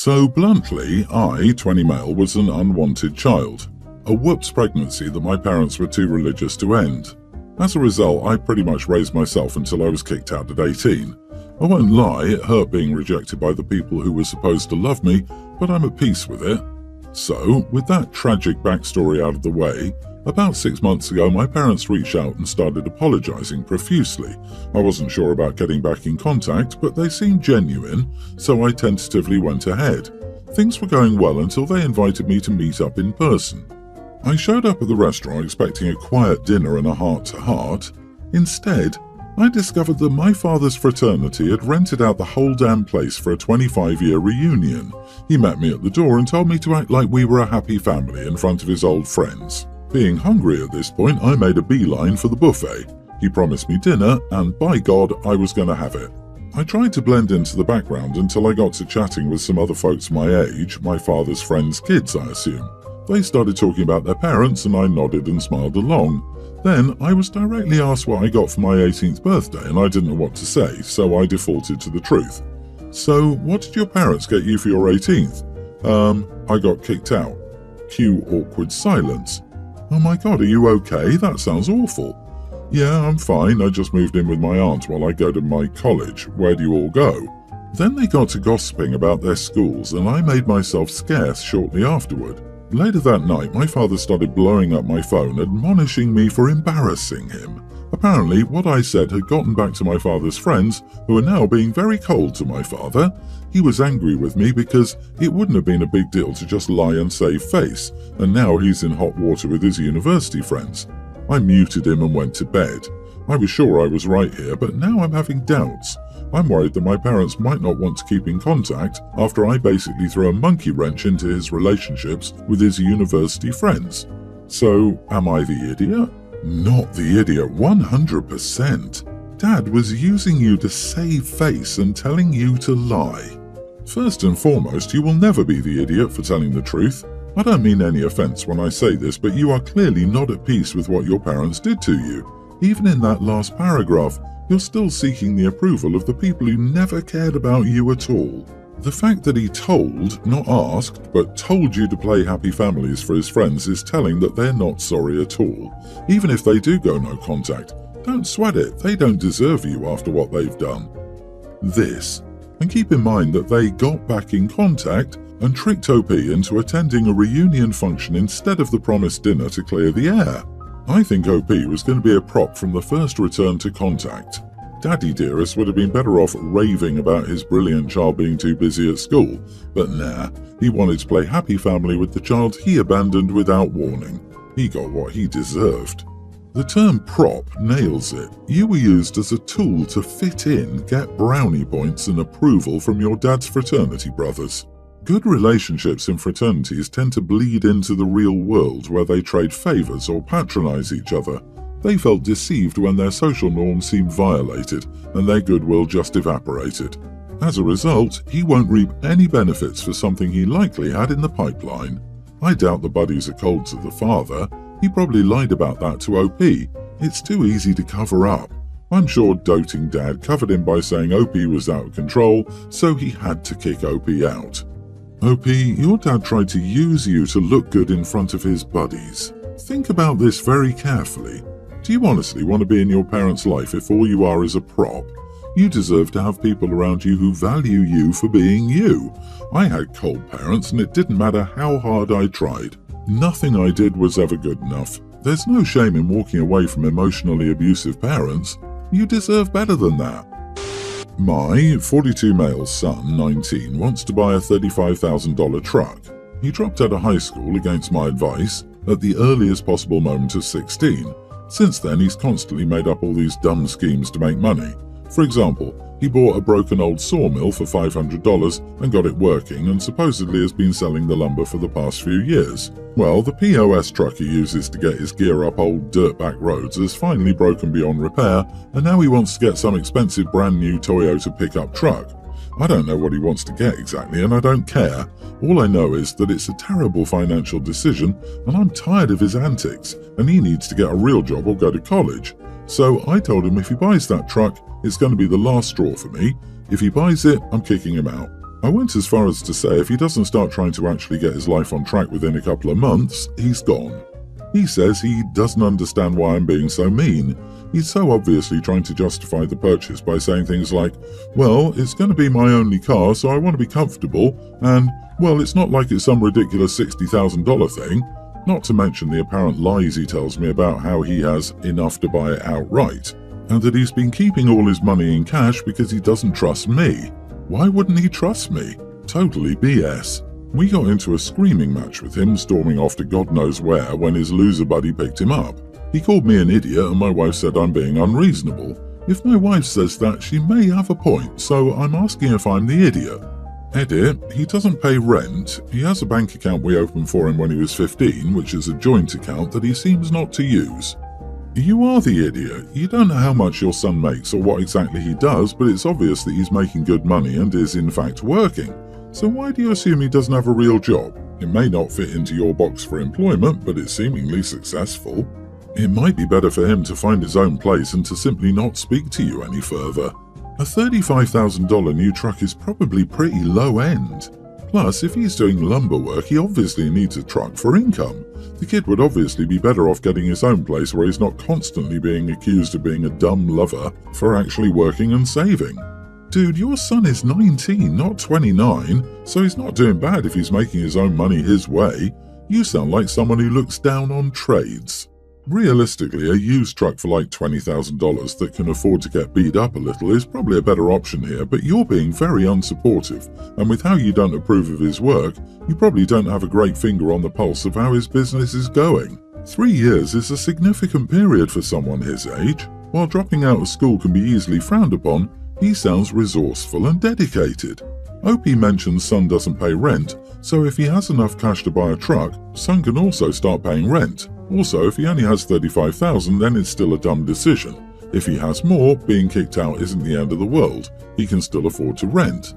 So bluntly, I, 20 male, was an unwanted child. A whoops pregnancy that my parents were too religious to end. As a result, I pretty much raised myself until I was kicked out at 18. I won't lie, it hurt being rejected by the people who were supposed to love me, but I'm at peace with it. So, with that tragic backstory out of the way, about 6 months ago my parents reached out and started apologizing profusely. I wasn't sure about getting back in contact, but they seemed genuine, so I tentatively went ahead. Things were going well until they invited me to meet up in person. I showed up at the restaurant expecting a quiet dinner and a heart-to-heart. Instead, I discovered that my father's fraternity had rented out the whole damn place for a 25-year reunion. He met me at the door and told me to act like we were a happy family in front of his old friends. Being hungry at this point, I made a beeline for the buffet. He promised me dinner, and by God, I was going to have it. I tried to blend into the background until I got to chatting with some other folks my age, my father's friends' kids, I assume. They started talking about their parents, and I nodded and smiled along. Then I was directly asked what I got for my 18th birthday, and I didn't know what to say, so I defaulted to the truth. "So, what did your parents get you for your 18th? I got kicked out." Cue awkward silence. "Oh my God, are you okay? That sounds awful." "Yeah, I'm fine. I just moved in with my aunt while I go to my college. Where do you all go?" Then they got to gossiping about their schools, and I made myself scarce shortly afterward. Later that night, my father started blowing up my phone, admonishing me for embarrassing him. Apparently, what I said had gotten back to my father's friends, who are now being very cold to my father. He was angry with me because it wouldn't have been a big deal to just lie and save face, and now he's in hot water with his university friends. I muted him and went to bed. I was sure I was right here, but now I'm having doubts. I'm worried that my parents might not want to keep in contact after I basically threw a monkey wrench into his relationships with his university friends. So, am I the idiot? Not the idiot, 100%. Dad was using you to save face and telling you to lie. First and foremost, you will never be the idiot for telling the truth. I don't mean any offense when I say this, but you are clearly not at peace with what your parents did to you. Even in that last paragraph, you're still seeking the approval of the people who never cared about you at all. The fact that he told, not asked, but told you to play happy families for his friends is telling that they're not sorry at all. Even if they do go no contact, don't sweat it, they don't deserve you after what they've done. And keep in mind that they got back in contact and tricked OP into attending a reunion function instead of the promised dinner to clear the air. I think OP was going to be a prop from the first return to contact. Daddy Dearest would have been better off raving about his brilliant child being too busy at school, but nah, he wanted to play happy family with the child he abandoned without warning. He got what he deserved. The term prop nails it. You were used as a tool to fit in, get brownie points and approval from your dad's fraternity brothers. Good relationships in fraternities tend to bleed into the real world where they trade favors or patronize each other. They felt deceived when their social norms seemed violated and their goodwill just evaporated. As a result, he won't reap any benefits for something he likely had in the pipeline. I doubt the buddies are cold to the father. He probably lied about that to OP. It's too easy to cover up. I'm sure doting dad covered him by saying OP was out of control, so he had to kick OP out. OP, your dad tried to use you to look good in front of his buddies. Think about this very carefully. Do you honestly want to be in your parents' life if all you are is a prop? You deserve to have people around you who value you for being you. I had cold parents and it didn't matter how hard I tried. Nothing I did was ever good enough. There's no shame in walking away from emotionally abusive parents. You deserve better than that. My 42 male son, 19, wants to buy a $35,000 truck. He dropped out of high school against my advice at the earliest possible moment of 16. Since then, he's constantly made up all these dumb schemes to make money. For example, he bought a broken old sawmill for $500 and got it working and supposedly has been selling the lumber for the past few years. Well, the POS truck he uses to get his gear up old dirtback roads has finally broken beyond repair, and now he wants to get some expensive brand new Toyota pickup truck. I don't know what he wants to get exactly, and I don't care. All I know is that it's a terrible financial decision, and I'm tired of his antics, and he needs to get a real job or go to college. So I told him if he buys that truck, it's going to be the last straw for me. If he buys it, I'm kicking him out. I went as far as to say if he doesn't start trying to actually get his life on track within a couple of months, he's gone. He says he doesn't understand why I'm being so mean. He's so obviously trying to justify the purchase by saying things like, well, it's going to be my only car, so I want to be comfortable, and, well, it's not like it's some ridiculous $60,000 thing. Not to mention the apparent lies he tells me about how he has enough to buy it outright, and that he's been keeping all his money in cash because he doesn't trust me. Why wouldn't he trust me? Totally BS. We got into a screaming match with him, storming off to God knows where when his loser buddy picked him up. He called me an idiot and my wife said I'm being unreasonable. If my wife says that, she may have a point, so I'm asking if I'm the idiot. Edit, he doesn't pay rent. He has a bank account we opened for him when he was 15, which is a joint account that he seems not to use. You are the idiot. You don't know how much your son makes or what exactly he does, but it's obvious that he's making good money and is in fact working. So why do you assume he doesn't have a real job? It may not fit into your box for employment, but it's seemingly successful. It might be better for him to find his own place and to simply not speak to you any further. A $35,000 new truck is probably pretty low end. Plus, if he's doing lumber work, he obviously needs a truck for income. The kid would obviously be better off getting his own place where he's not constantly being accused of being a dumb lover for actually working and saving. Dude, your son is 19, not 29, so he's not doing bad if he's making his own money his way. You sound like someone who looks down on trades. Realistically, a used truck for like $20,000 that can afford to get beat up a little is probably a better option here, but you're being very unsupportive, and with how you don't approve of his work, you probably don't have a great finger on the pulse of how his business is going. 3 years is a significant period for someone his age. While dropping out of school can be easily frowned upon, he sounds resourceful and dedicated. OP mentions son doesn't pay rent, so if he has enough cash to buy a truck, son can also start paying rent. Also, if he only has $35,000, then it's still a dumb decision. If he has more, being kicked out isn't the end of the world. He can still afford to rent.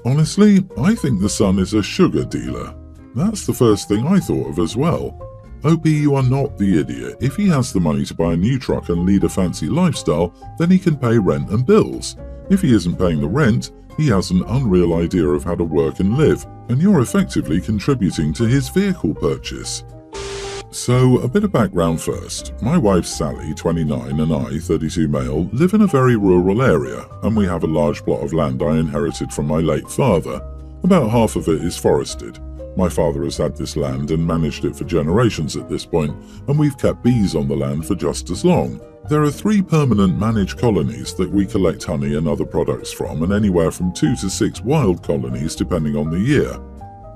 Honestly, I think the son is a sugar dealer. That's the first thing I thought of as well. OP, you are not the idiot. If he has the money to buy a new truck and lead a fancy lifestyle, then he can pay rent and bills. If he isn't paying the rent, he has an unreal idea of how to work and live, and you're effectively contributing to his vehicle purchase. So, a bit of background first. My wife Sally, 29, and I, 32 male, live in a very rural area, and we have a large plot of land I inherited from my late father. About half of it is forested. My father has had this land and managed it for generations at this point, and we've kept bees on the land for just as long. There are 3 permanent managed colonies that we collect honey and other products from, and anywhere from 2 to 6 wild colonies depending on the year.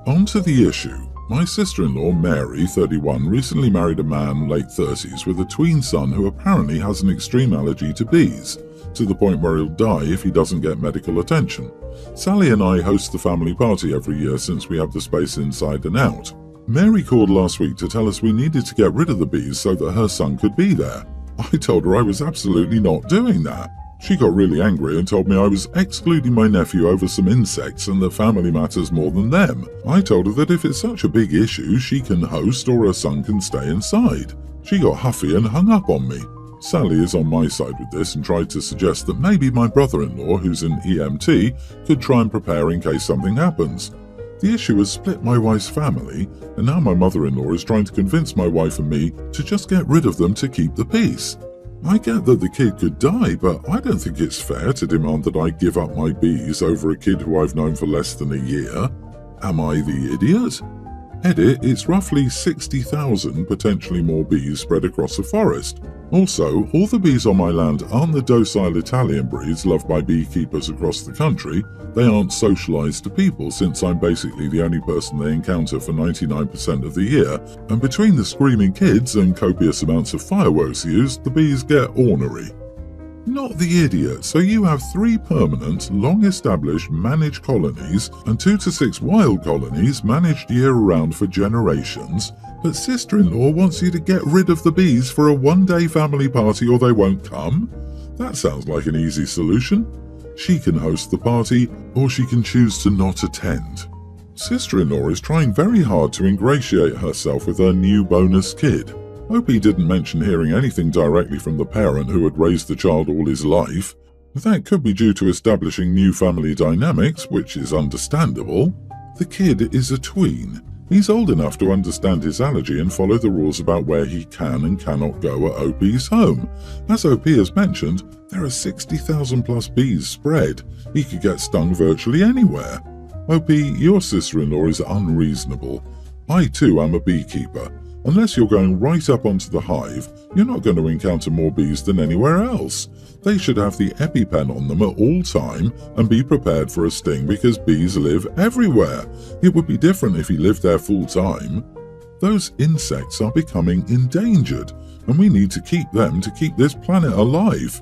On to the issue. My sister-in-law, Mary, 31, recently married a man, late 30s, with a tween son who apparently has an extreme allergy to bees, to the point where he'll die if he doesn't get medical attention. Sally and I host the family party every year since we have the space inside and out. Mary called last week to tell us we needed to get rid of the bees so that her son could be there. I told her I was absolutely not doing that. She got really angry and told me I was excluding my nephew over some insects and that family matters more than them. I told her that if it's such a big issue, she can host or her son can stay inside. She got huffy and hung up on me. Sally is on my side with this and tried to suggest that maybe my brother-in-law, who's an EMT, could try and prepare in case something happens. The issue has split my wife's family, and now my mother-in-law is trying to convince my wife and me to just get rid of them to keep the peace. I get that the kid could die, but I don't think it's fair to demand that I give up my bees over a kid who I've known for less than a year. Am I the idiot? Edit, it's roughly 60,000 potentially more bees spread across a forest. Also, all the bees on my land aren't the docile Italian breeds loved by beekeepers across the country. They aren't socialized to people since I'm basically the only person they encounter for 99% of the year, and between the screaming kids and copious amounts of fireworks used, the bees get ornery. Not the idiot, so you have 3 permanent, long-established managed colonies and 2 to 6 wild colonies managed year-round for generations, but sister-in-law wants you to get rid of the bees for a one-day family party or they won't come? That sounds like an easy solution. She can host the party, or she can choose to not attend. Sister-in-law is trying very hard to ingratiate herself with her new bonus kid. Hope he didn't mention hearing anything directly from the parent who had raised the child all his life. That could be due to establishing new family dynamics, which is understandable. The kid is a tween. He's old enough to understand his allergy and follow the rules about where he can and cannot go at OP's home. As OP has mentioned, there are 60,000 plus bees spread. He could get stung virtually anywhere. OP, your sister-in-law is unreasonable. I too am a beekeeper. Unless you're going right up onto the hive, you're not going to encounter more bees than anywhere else. They should have the EpiPen on them at all time and be prepared for a sting because bees live everywhere. It would be different if he lived there full time. Those insects are becoming endangered, and we need to keep them to keep this planet alive.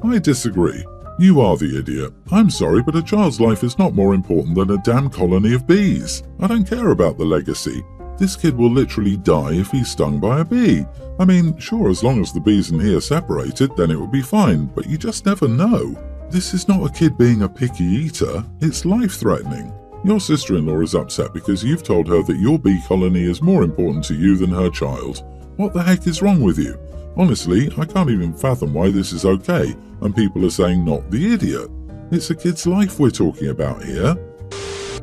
I disagree. You are the idiot. I'm sorry, but a child's life is not more important than a damn colony of bees. I don't care about the legacy. This kid will literally die if he's stung by a bee. I mean, sure, as long as the bees and he are separated, then it would be fine, but you just never know. This is not a kid being a picky eater, it's life-threatening. Your sister-in-law is upset because you've told her that your bee colony is more important to you than her child. What the heck is wrong with you? Honestly, I can't even fathom why this is okay, and people are saying not the idiot. It's a kid's life we're talking about here.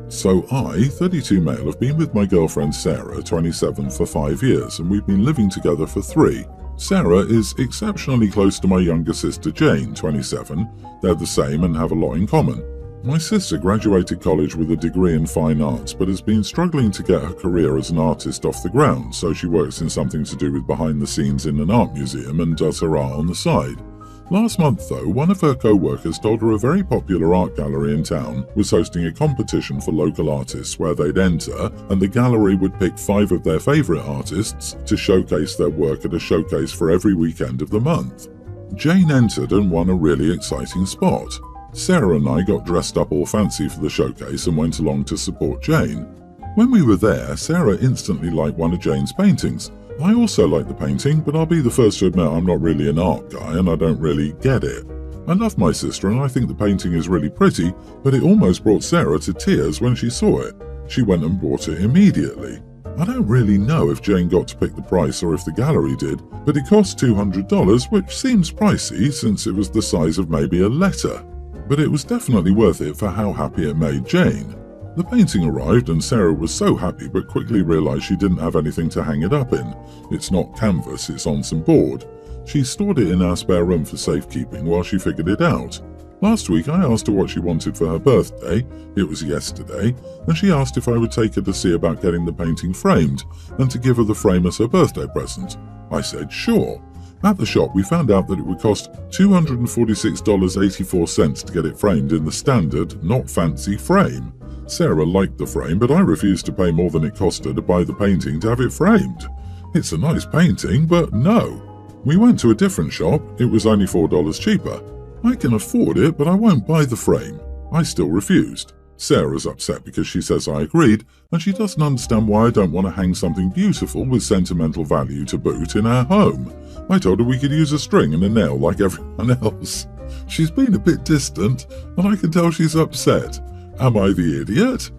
So I, 32 male, have been with my girlfriend Sarah, 27, for 5 years, and we've been living together for 3. Sarah is exceptionally close to my younger sister Jane, 27. They're the same and have a lot in common. My sister graduated college with a degree in fine arts, but has been struggling to get her career as an artist off the ground, so she works in something to do with behind the scenes in an art museum and does her art on the side. Last month, though, one of her co-workers told her a very popular art gallery in town was hosting a competition for local artists where they'd enter, and the gallery would pick 5 of their favourite artists to showcase their work at a showcase for every weekend of the month. Jane entered and won a really exciting spot. Sarah and I got dressed up all fancy for the showcase and went along to support Jane. When we were there, Sarah instantly liked one of Jane's paintings. I also like the painting, but I'll be the first to admit I'm not really an art guy and I don't really get it. I love my sister and I think the painting is really pretty, but it almost brought Sarah to tears when she saw it. She went and bought it immediately. I don't really know if Jane got to pick the price or if the gallery did, but it cost $200, which seems pricey since it was the size of maybe a letter. But it was definitely worth it for how happy it made Jane. The painting arrived and Sarah was so happy but quickly realised she didn't have anything to hang it up in. It's not canvas, it's on some board. She stored it in our spare room for safekeeping while she figured it out. Last week I asked her what she wanted for her birthday, it was yesterday, and she asked if I would take her to see about getting the painting framed and to give her the frame as her birthday present. I said sure. At the shop we found out that it would cost $246.84 to get it framed in the standard, not fancy frame. Sarah liked the frame, but I refused to pay more than it cost her to buy the painting to have it framed. It's a nice painting, but no. We went to a different shop, it was only $4 cheaper. I can afford it, but I won't buy the frame. I still refused. Sarah's upset because she says I agreed, and she doesn't understand why I don't want to hang something beautiful with sentimental value to boot in our home. I told her we could use a string and a nail like everyone else. She's been a bit distant, and I can tell she's upset. Am I the idiot?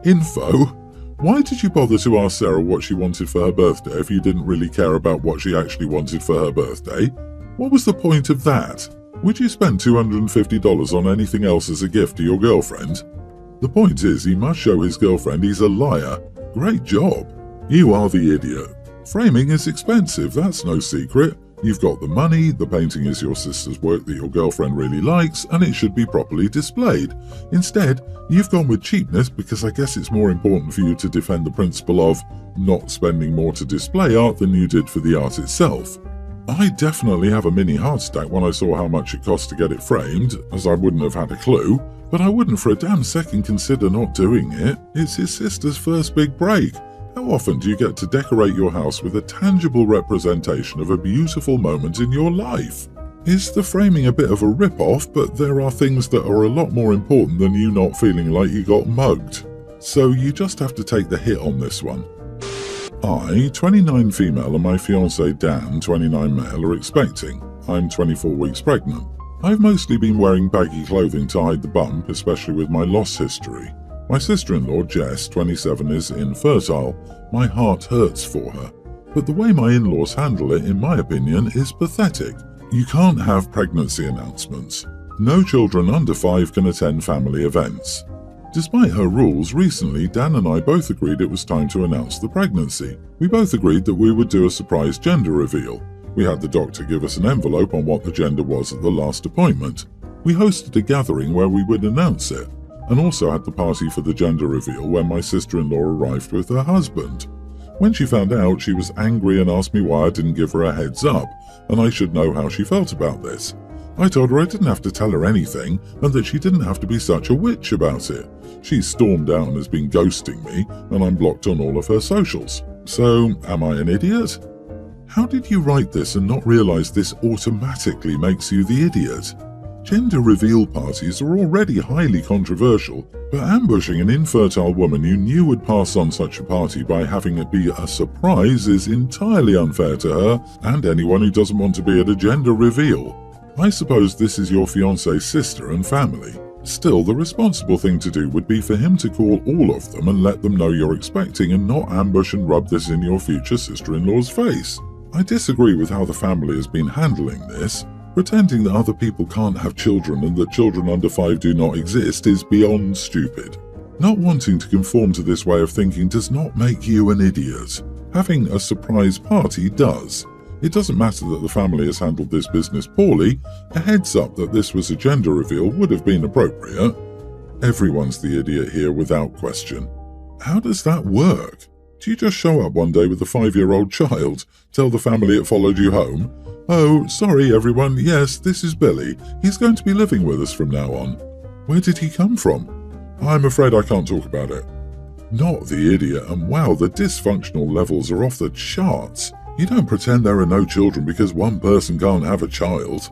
Info. Why did you bother to ask Sarah what she wanted for her birthday if you didn't really care about what she actually wanted for her birthday? What was the point of that? Would you spend $250 on anything else as a gift to your girlfriend? The point is, he must show his girlfriend he's a liar. Great job. You are the idiot. Framing is expensive, that's no secret. You've got the money, the painting is your sister's work that your girlfriend really likes, and it should be properly displayed. Instead, you've gone with cheapness because I guess it's more important for you to defend the principle of not spending more to display art than you did for the art itself. I definitely have a mini heart attack when I saw how much it cost to get it framed, as I wouldn't have had a clue, but I wouldn't for a damn second consider not doing it. It's his sister's first big break. How often do you get to decorate your house with a tangible representation of a beautiful moment in your life? Is the framing a bit of a rip-off, but there are things that are a lot more important than you not feeling like you got mugged? So you just have to take the hit on this one. I, 29 female, and my fiancé Dan, 29 male, are expecting. I'm 24 weeks pregnant. I've mostly been wearing baggy clothing to hide the bump, especially with my loss history. My sister-in-law, Jess, 27, is infertile. My heart hurts for her. But the way my in-laws handle it, in my opinion, is pathetic. You can't have pregnancy announcements. No children under 5 can attend family events. Despite her rules, recently Dan and I both agreed it was time to announce the pregnancy. We both agreed that we would do a surprise gender reveal. We had the doctor give us an envelope on what the gender was at the last appointment. We hosted a gathering where we would announce it, and also had the party for the gender reveal when my sister-in-law arrived with her husband. When she found out, she was angry and asked me why I didn't give her a heads up, and I should know how she felt about this. I told her I didn't have to tell her anything, and that she didn't have to be such a witch about it. She stormed out and has been ghosting me, and I'm blocked on all of her socials. So, am I an idiot? How did you write this and not realize this automatically makes you the idiot? Gender reveal parties are already highly controversial, but ambushing an infertile woman you knew would pass on such a party by having it be a surprise is entirely unfair to her and anyone who doesn't want to be at a gender reveal. I suppose this is your fiancé's sister and family. Still, the responsible thing to do would be for him to call all of them and let them know you're expecting and not ambush and rub this in your future sister-in-law's face. I disagree with how the family has been handling this. Pretending that other people can't have children and that children under 5 do not exist is beyond stupid. Not wanting to conform to this way of thinking does not make you an idiot. Having a surprise party does. It doesn't matter that the family has handled this business poorly. A heads up that this was a gender reveal would have been appropriate. Everyone's the idiot here without question. How does that work? Do you just show up one day with a 5-year-old child, tell the family it followed you home? Oh, sorry everyone, yes, this is Billy. He's going to be living with us from now on. Where did he come from? I'm afraid I can't talk about it. Not the idiot, and wow, the dysfunctional levels are off the charts. You don't pretend there are no children because one person can't have a child.